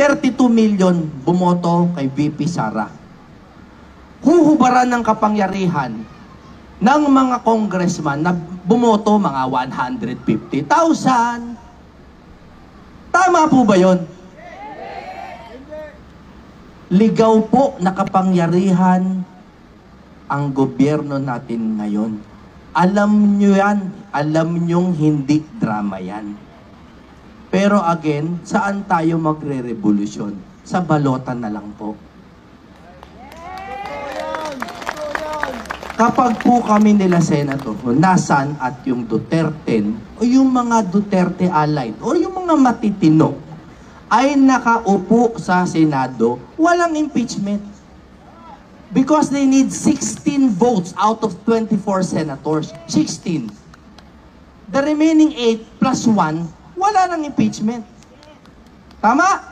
32 million bumoto kay VP Sara. Huhubaran ng kapangyarihan ng mga congressman na bumoto mga 150,000. Tama po ba yun? Ligaw po na kapangyarihan ang gobyerno natin ngayon. Alam nyo yan. Alam nyong hindi drama yan. Pero again, saan tayo magre-revolusyon? Sa balota na lang po. Kapag po kami nila Senator, nasan at yung Duterte o yung mga Duterte allied o yung mga matitino ay nakaupo sa Senado, walang impeachment. Because they need 16 votes out of 24 senators. 16. The remaining 8 plus 1, wala nang impeachment. Tama?